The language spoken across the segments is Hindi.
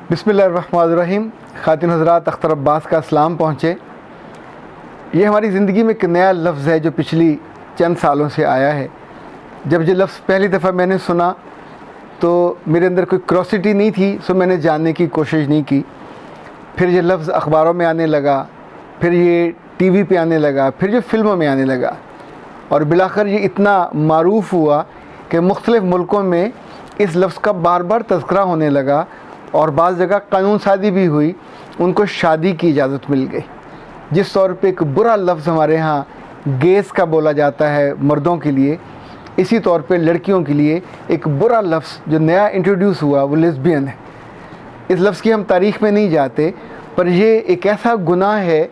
बिस्मिल्लाहिर्रहमानिर्रहीम। ख़ातिन हज़रात, अख्तर अब्बास का सलाम पहुँचे। ये हमारी ज़िंदगी में एक नया लफ्ज़ है जो पिछली चंद सालों से आया है। जब ये लफ्ज़ पहली दफ़ा मैंने सुना तो मेरे अंदर कोई क्यूरोसिटी नहीं थी, सो मैंने जानने की कोशिश नहीं की। फिर ये लफ्ज़ अखबारों में आने लगा, फिर ये टीवी पे आने लगा, फिर ये फ़िल्मों में आने लगा और बिलाखिर ये इतना मारूफ़ हुआ कि मुख्तलिफ़ मुल्कों में इस लफ्ज़ का बार बार तज़किरा होने लगा और बाज़ जगह कानून साज़ी भी हुई, उनको शादी की इजाज़त मिल गई। जिस तौर पे एक बुरा लफ्ज़ हमारे यहाँ गेस का बोला जाता है मर्दों के लिए, इसी तौर पे लड़कियों के लिए एक बुरा लफ्ज़ जो नया इंट्रोड्यूस हुआ वो लेस्बियन है। इस लफ्ज़ की हम तारीख़ में नहीं जाते, पर ये एक ऐसा गुनाह है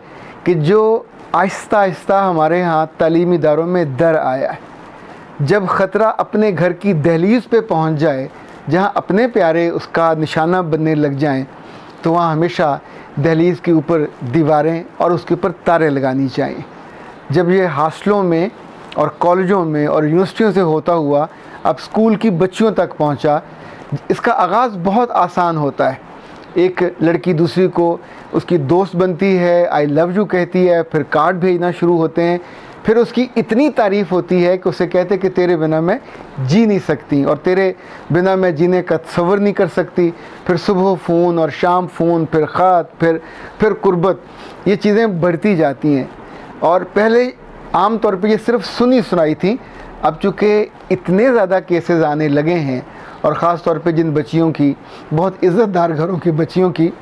कि जो आहिस्ता आहिस्ता हमारे यहाँ तालीमी इदारों में दर आया है। जब ख़तरा अपने घर की दहलीज़ पे पहुँच जाए, जहाँ अपने प्यारे उसका निशाना बनने लग जाएं, तो वहाँ हमेशा दहलीज़ के ऊपर दीवारें और उसके ऊपर तारे लगानी चाहिए। जब ये हॉस्टलों में और कॉलेजों में और यूनिवर्सिटियों से होता हुआ अब स्कूल की बच्चियों तक पहुँचा, इसका आगाज़ बहुत आसान होता है। एक लड़की दूसरी को उसकी दोस्त बनती है, आई लव यू कहती है, फिर कार्ड भेजना शुरू होते हैं, फिर उसकी इतनी तारीफ़ होती है कि उसे कहते कि तेरे बिना मैं जी नहीं सकती और तेरे बिना मैं जीने का तसव्वुर नहीं कर सकती। फिर सुबह फ़ोन और शाम फ़ोन, फिर ख़त, फिर कुर्बत, ये चीज़ें बढ़ती जाती हैं। और पहले आम तौर पे ये सिर्फ सुनी सुनाई थी, अब चूँकि इतने ज़्यादा केसेस आने लगे हैं और ख़ास तौर पे जिन बच्चियों की, बहुत इज़्ज़तदार घरों की बच्चियों की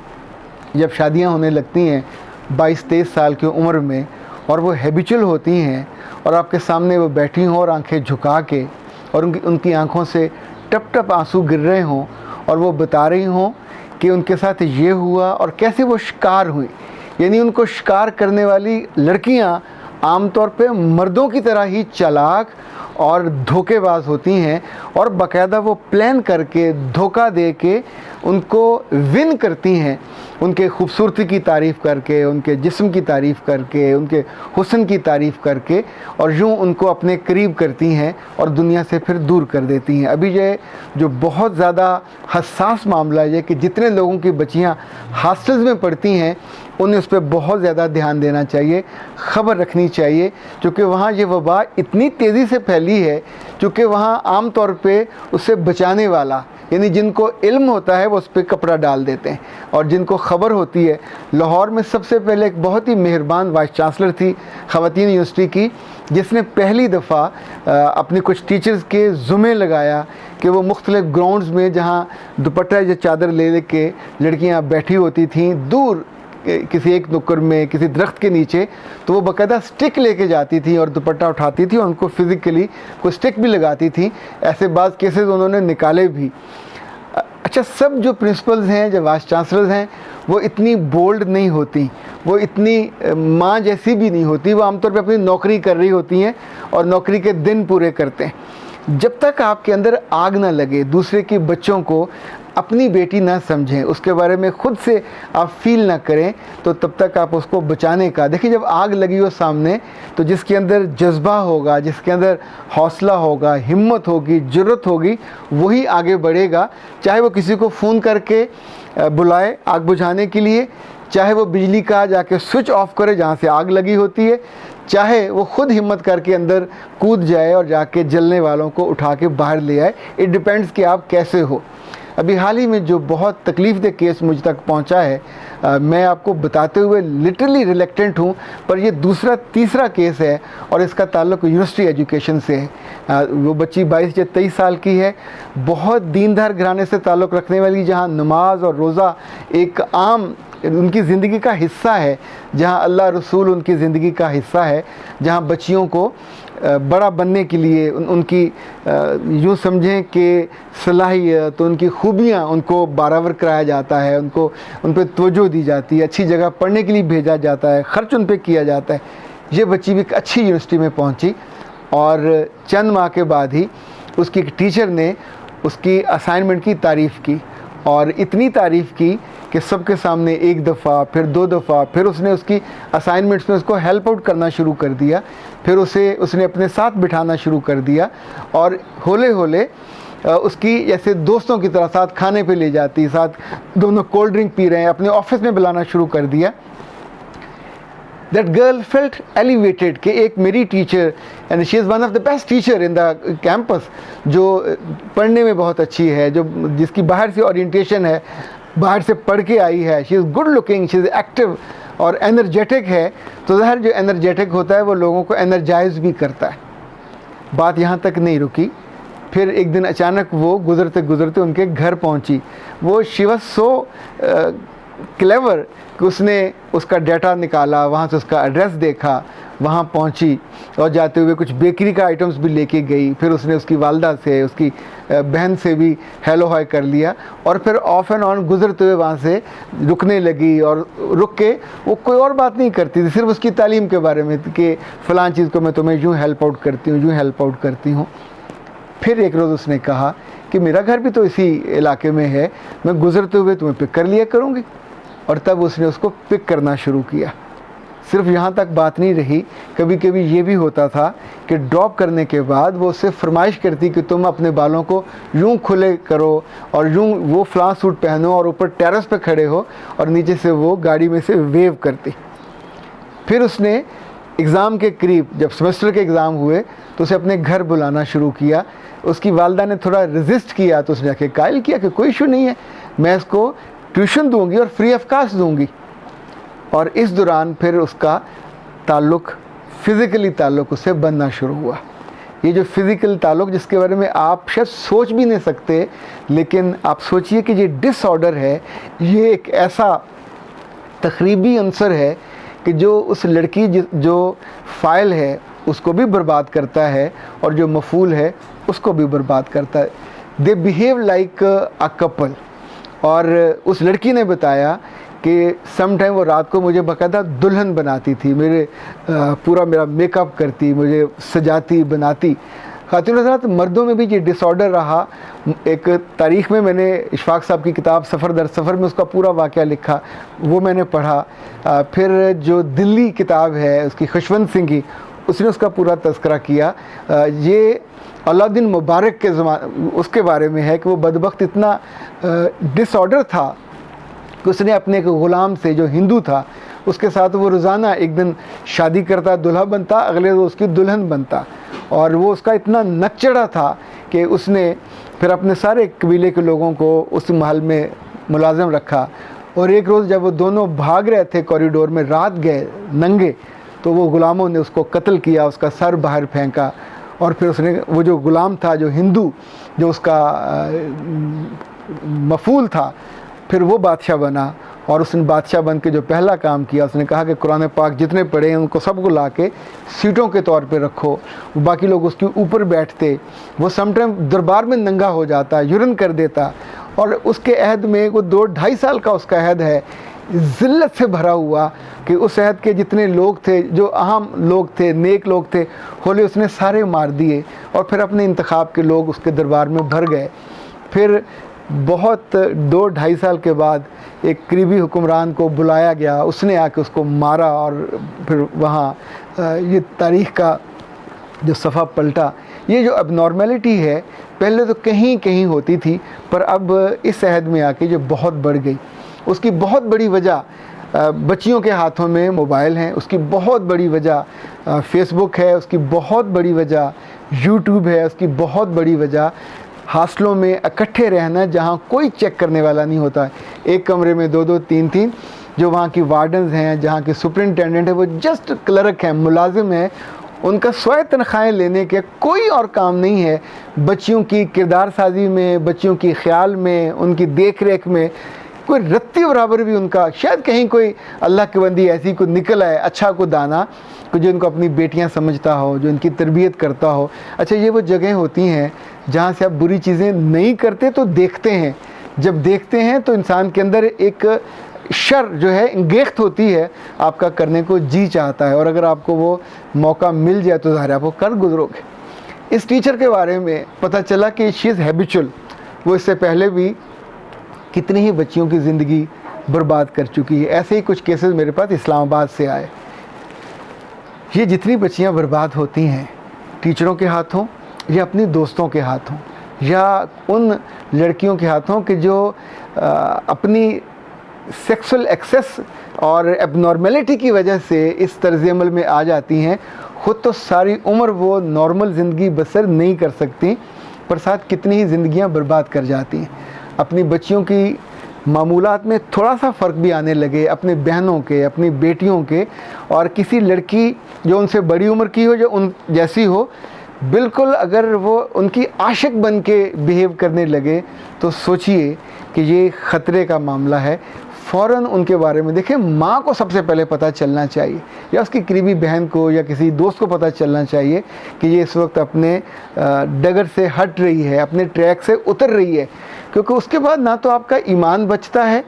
जब शादियां होने लगती हैं 22-23 साल की उम्र में और वो हैबिचुअल होती हैं और आपके सामने वो बैठी हों और आंखें झुका के और उनकी आंखों से टप टप आंसू गिर रहे हों और वो बता रही हों कि उनके साथ ये हुआ और कैसे वो शिकार हुई। यानी उनको शिकार करने वाली लड़कियां आमतौर पे मर्दों की तरह ही चालाक और धोखेबाज होती हैं और बाकायदा वो प्लान करके धोखा दे के उनको विन करती हैं, उनके खूबसूरती की तारीफ़ करके, उनके जिस्म की तारीफ़ करके, उनके हुस्न की तारीफ़ करके और यूँ उनको अपने करीब करती हैं और दुनिया से फिर दूर कर देती हैं। अभी ये जो बहुत ज़्यादा हसास मामला है कि जितने लोगों की बच्चियाँ हॉस्टल्स में पढ़ती हैं, उन्हें उस पर बहुत ज़्यादा ध्यान देना चाहिए, ख़बर रखनी चाहिए, क्योंकि वहाँ ये वबा इतनी तेज़ी से फैली है, क्योंकि वहाँ आम तौर पे उससे बचाने वाला यानी जिनको इल्म होता है वो उस पर कपड़ा डाल देते हैं और जिनको ख़बर होती है। लाहौर में सबसे पहले एक बहुत ही मेहरबान वाइस चांसलर थी ख़वातीन यूनिवर्सिटी की, जिसने पहली दफ़ा अपनी कुछ टीचर्स के ज़ुम्मे लगाया कि वो मुख्तलिफ़ ग्राउंड्स में जहाँ दुपट्टा या चादर ले के लड़कियाँ बैठी होती थीं दूर किसी एक नुक्कड़ में, किसी दरख्त के नीचे, तो वो बाकायदा स्टिक लेके जाती थी और दुपट्टा उठाती थी और उनको फिज़िकली कोई स्टिक भी लगाती थी। ऐसे बाज़ केसेस उन्होंने निकाले भी। अच्छा, सब जो प्रिंसिपल्स हैं, जो वाइस चांसलर्स हैं, वो इतनी बोल्ड नहीं होती, वो इतनी माँ जैसी भी नहीं होती, वो आमतौर पे अपनी नौकरी कर रही होती हैं और नौकरी के दिन पूरे करते हैं। जब तक आपके अंदर आग ना लगे, दूसरे के बच्चों को अपनी बेटी ना समझें, उसके बारे में ख़ुद से आप फील ना करें, तो तब तक आप उसको बचाने का देखिए। जब आग लगी हो सामने, तो जिसके अंदर जज्बा होगा, जिसके अंदर हौसला होगा, हिम्मत होगी, जुर्रत होगी, वही आगे बढ़ेगा। चाहे वो किसी को फ़ोन करके बुलाए आग बुझाने के लिए, चाहे वो बिजली का जाके स्विच ऑफ करे जहाँ से आग लगी होती है, चाहे वो ख़ुद हिम्मत करके अंदर कूद जाए और जाके जलने वालों को उठा के बाहर ले आए। इट डिपेंड्स कि आप कैसे हो। अभी हाल ही में जो बहुत तकलीफ़देह केस मुझ तक पहुंचा है, मैं आपको बताते हुए लिटरली रिलेक्टेंट हूं, पर ये दूसरा तीसरा केस है और इसका ताल्लुक़ यूनिवर्सिटी एजुकेशन से है। वो बच्ची 22 या 23 साल की है, बहुत दीनदार घराने से ताल्लुक़ रखने वाली, जहां नमाज और रोज़ा एक आम उनकी ज़िंदगी का हिस्सा है, जहां अल्लाह रसूल उनकी ज़िंदगी का हिस्सा है, जहां बच्चियों को बड़ा बनने के लिए उनकी यूँ समझें कि सलाहियत, उनकी खूबियाँ उनको बराबर कराया जाता है, उनको उन पर तवज्जो दी जाती है, अच्छी जगह पढ़ने के लिए भेजा जाता है, ख़र्च उन पर किया जाता है। ये बच्ची भी एक अच्छी यूनिवर्सिटी में पहुँची और चंद माह के बाद ही उसकी एक टीचर ने उसकी असाइनमेंट की तारीफ़ की और इतनी तारीफ़ की कि सबके सामने एक दफ़ा, फिर 2 दफ़ा, फिर उसने उसकी असाइनमेंट्स में उसको हेल्प आउट करना शुरू कर दिया, फिर उसने अपने साथ बिठाना शुरू कर दिया और होले होले उसकी जैसे दोस्तों की तरह साथ खाने पे ले जाती, साथ दोनों कोल्ड ड्रिंक पी रहे हैं, अपने ऑफिस में बुलाना शुरू कर दिया। That girl felt elevated कि एक मेरी teacher, and she is one of the best teacher in the campus, जो पढ़ने में बहुत अच्छी है, जो जिसकी बाहर से ओरिएंटेशन है, बाहर से पढ़ के आई है, she is good looking, she is active और एनर्जेटिक है। तो ज़ाहिर जो एनर्जेटिक होता है वो लोगों को एनर्जाइज भी करता है। बात यहाँ तक नहीं रुकी, फिर एक दिन अचानक वो गुज़रते गुज़रते उनके घर पहुँची। वो शी वाज सो क्लेवर कि उसने उसका डाटा निकाला, वहाँ से उसका एड्रेस देखा, वहाँ पहुँची और जाते हुए कुछ बेकरी का आइटम्स भी लेके गई। फिर उसने उसकी वालदा से, उसकी बहन से भी हेलो हाय कर लिया और फिर ऑफ एंड ऑन गुज़रते हुए वहाँ से रुकने लगी। और रुक के वो कोई और बात नहीं करती थी, सिर्फ उसकी तालीम के बारे में कि फ़लाँ चीज़ को मैं तुम्हें यूँ हेल्प आउट करती हूँ, यूँ हेल्प आउट करती हूँ। फिर एक रोज़ उसने कहा कि मेरा घर भी तो इसी इलाके में है, मैं गुज़रते हुए तुम्हें पिक कर लिया करूँगी। और तब उसने उसको पिक करना शुरू किया। सिर्फ यहाँ तक बात नहीं रही, कभी कभी ये भी होता था कि ड्रॉप करने के बाद वो उससे फरमाइश करती कि तुम अपने बालों को यूँ खुले करो और यूँ वो फ़लाँ सूट पहनो और ऊपर टेरेस पे खड़े हो, और नीचे से वो गाड़ी में से वेव करती। फिर उसने एग्ज़ाम के करीब, जब सेमेस्टर के एग्ज़ाम हुए, तो उसे अपने घर बुलाना शुरू किया। उसकी वालदा ने थोड़ा रेजिस्ट किया तो उसने आके कायल किया कि कोई इशू नहीं है, मैं इसको ट्यूशन दूंगी और फ्री ऑफ कास्ट दूंगी। और इस दौरान फिर उसका ताल्लुक़, फ़िज़िकली ताल्लुक़ उससे बनना शुरू हुआ। ये जो फ़िज़िकल ताल्लुक़ जिसके बारे में आप शायद सोच भी नहीं सकते, लेकिन आप सोचिए कि ये डिसऑर्डर है, ये एक ऐसा तकरीबी अंसर है कि जो उस लड़की जो फ़ाइल है उसको भी बर्बाद करता है और जो मफूल है उसको भी बर्बाद करता है। They behave like a couple. और उस लड़की ने बताया कि सम टाइम वो रात को मुझे बाकायदा दुल्हन बनाती थी, पूरा मेरा मेकअप करती, मुझे सजाती बनाती। ख़ातिन हज़रात, मर्दों में भी ये डिसऑर्डर रहा। एक तारीख़ में मैंने इशफाक साहब की किताब सफ़र दर सफ़र में उसका पूरा वाक़या लिखा, वो मैंने पढ़ा। फिर जो दिल्ली किताब है उसकी खुशवंत सिंह की, उसने उसका पूरा तज़किरा किया। ये अलाउद्दीन मुबारक के उसके बारे में है कि वो बदबख्त इतना डिसऑर्डर था कि उसने अपने एक ग़ुलाम से, जो हिंदू था, उसके साथ वो रोज़ाना एक दिन शादी करता, दुल्हा बनता, अगले रोज़ उसकी दुल्हन बनता। और वो उसका इतना नकचड़ा था कि उसने फिर अपने सारे कबीले के लोगों को उस महल में मुलाजिम रखा। और एक रोज़ जब वो दोनों भाग रहे थे कॉरिडोर में, रात गए नंगे, तो वो ग़ुलामों ने उसको कत्ल किया, उसका सर बाहर फेंका। और फिर उसने, वो जो ग़ुलाम था, जो हिंदू, जो उसका मफूल था, फिर वो बादशाह बना। और उसने बादशाह बन के जो पहला काम किया, उसने कहा कि कुरान पाक जितने पढ़े हैं उनको सबको ला के सीटों के तौर पे रखो। बाकी लोग उसके ऊपर बैठते। वो समटाइम दरबार में नंगा हो जाता, यूरिन कर देता। और उसके अहद में, वो 2-2.5 साल का उसका अहद है, ज़िल्लत से भरा हुआ कि उस अहद के जितने लोग थे, जो अहम लोग थे, नेक लोग थे, होले उसने सारे मार दिए। और फिर अपने इंतखाब के लोग उसके दरबार में भर गए। फिर बहुत 2-2.5 साल के बाद एक करीबी हुक्मरान को बुलाया गया, उसने आके उसको मारा। और फिर वहाँ ये तारीख़ का जो सफ़ा पलटा। ये जो अबनॉर्मेलिटी है पहले तो कहीं कहीं होती थी, पर अब इस अहद में आके जो बहुत बढ़ गई। उसकी बहुत बड़ी वजह बच्चियों के हाथों में मोबाइल हैं, उसकी बहुत बड़ी वजह फेसबुक है, उसकी बहुत बड़ी वजह यूट्यूब है, उसकी बहुत बड़ी वजह हॉस्टलों में इकट्ठे रहना, जहाँ कोई चेक करने वाला नहीं होता। एक कमरे में 2-2, 3-3 जो वहाँ की वार्डन्स हैं, जहाँ के सुपरिटेंडेंट है, वो जस्ट क्लर्क हैं, मुलाजिम हैं। उनका स्वयं तनख्वाहें लेने के कोई और काम नहीं है। बच्चियों की किरदार साजी में, बच्चियों की ख्याल में, उनकी देख रेख में कोई रत्ती बराबर भी उनका, शायद कहीं कोई अल्लाह की बंदी ऐसी को निकल आए, अच्छा को दाना, को जो इनको अपनी बेटियां समझता हो, जो इनकी तरबियत करता हो। अच्छा, ये वो जगह होती हैं जहाँ से आप बुरी चीज़ें नहीं करते तो देखते हैं। जब देखते हैं तो इंसान के अंदर एक शर जो है इंगेख्त होती है, आपका करने को जी चाहता है। और अगर आपको वो मौका मिल जाए तो ज़ाहिर आप वो कर गुजरोगे। इस टीचर के बारे में पता चला कि शी इज़ हैबिचुअल। वो इससे पहले भी कितनी ही बच्चियों की ज़िंदगी बर्बाद कर चुकी है। ऐसे ही कुछ केसेस मेरे पास इस्लामाबाद से आए। ये जितनी बच्चियां बर्बाद होती हैं टीचरों के हाथों या अपनी दोस्तों के हाथों, या उन लड़कियों के हाथों कि जो अपनी सेक्सुअल एक्सेस और एबनॉर्मेलिटी की वजह से इस तर्ज़ अमल में आ जाती हैं। ख़ुद तो सारी उम्र वो नॉर्मल ज़िंदगी बसर नहीं कर सकती, पर साथ कितनी ही ज़िंदगियाँ बर्बाद कर जाती हैं। अपनी बच्चियों की मामूलात में थोड़ा सा फ़र्क भी आने लगे, अपने बहनों के, अपनी बेटियों के, और किसी लड़की जो उनसे बड़ी उम्र की हो, जो उन जैसी हो, बिल्कुल अगर वो उनकी आशिक बन के बिहेव करने लगे तो सोचिए कि ये ख़तरे का मामला है। फ़ौरन उनके बारे में देखें, माँ को सबसे पहले पता चलना चाहिए, या उसकी करीबी बहन को या किसी दोस्त को पता चलना चाहिए कि ये इस वक्त अपने डगर से हट रही है, अपने ट्रैक से उतर रही है। क्योंकि उसके बाद ना तो आपका ईमान बचता है,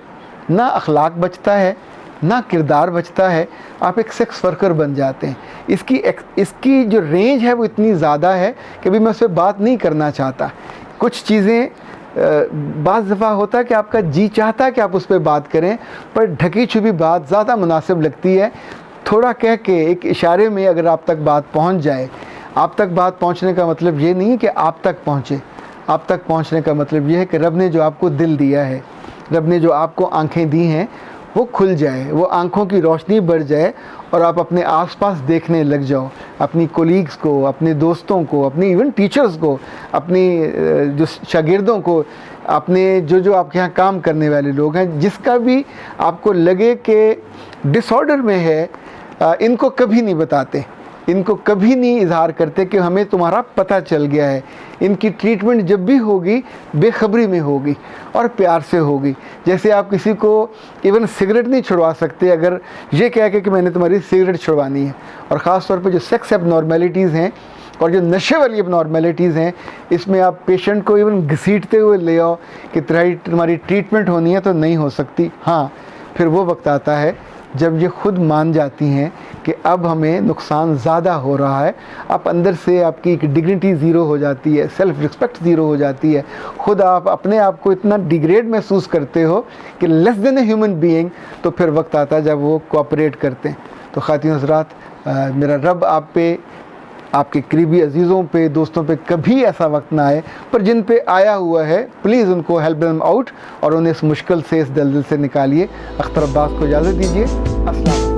ना अखलाक बचता है, ना किरदार बचता है, आप एक सेक्स वर्कर बन जाते हैं। इसकी जो रेंज है वो इतनी ज़्यादा है कि अभी मैं उस पर बात नहीं करना चाहता। कुछ चीज़ें बाज़ दफ़ा होता है कि आपका जी चाहता है कि आप उस पर बात करें, पर ढकी छुपी बात ज़्यादा मुनासिब लगती है। थोड़ा कह के एक इशारे में अगर आप तक बात पहुंच जाए, आप तक बात पहुंचने का मतलब ये नहीं कि आप तक पहुंचे। आप तक पहुंचने का मतलब ये है कि रब ने जो आपको दिल दिया है, रब ने जो आपको आंखें दी हैं, वो खुल जाए, वो आंखों की रोशनी बढ़ जाए और आप अपने आसपास देखने लग जाओ, अपनी कोलीग्स को, अपने दोस्तों को, अपनी इवन टीचर्स को, अपनी जो शागिर्दों को, अपने जो आपके यहाँ काम करने वाले लोग हैं, जिसका भी आपको लगे कि डिसऑर्डर में है, इनको कभी नहीं बताते, इनको कभी नहीं इजहार करते कि हमें तुम्हारा पता चल गया है। इनकी ट्रीटमेंट जब भी होगी बेखबरी में होगी और प्यार से होगी। जैसे आप किसी को इवन सिगरेट नहीं छुड़वा सकते अगर ये कह के कि मैंने तुम्हारी सिगरेट छुड़वानी है। और ख़ास तौर पे जो सेक्स एबनॉर्मेलिटीज़ हैं और जो नशे वाली एबनॉर्मेलिटीज़ हैं, इसमें आप पेशेंट को इवन घसीटते हुए ले आओ कि तुम्हारी ट्रीटमेंट होनी है, तो नहीं हो सकती। हाँ, फिर वो वक्त आता है जब ये खुद मान जाती हैं कि अब हमें नुकसान ज़्यादा हो रहा है। आप अंदर से आपकी एक डिग्निटी ज़ीरो हो जाती है, सेल्फ़ रिस्पेक्ट ज़ीरो हो जाती है, खुद आप अपने आप को इतना डिग्रेड महसूस करते हो कि less than a human being. तो फिर वक्त आता है जब वो कोऑपरेट करते हैं। तो ख़ातिन हज़रात, मेरा रब आप पे, आपके करीबी अजीज़ों पे, दोस्तों पे कभी ऐसा वक्त ना आए, पर जिन पे आया हुआ है प्लीज़ उनको हेल्प देम आउट और उन्हें इस मुश्किल से, इस दलदल से निकालिए। अख्तर अब्बास को इजाज़त दीजिए। अस्सलाम।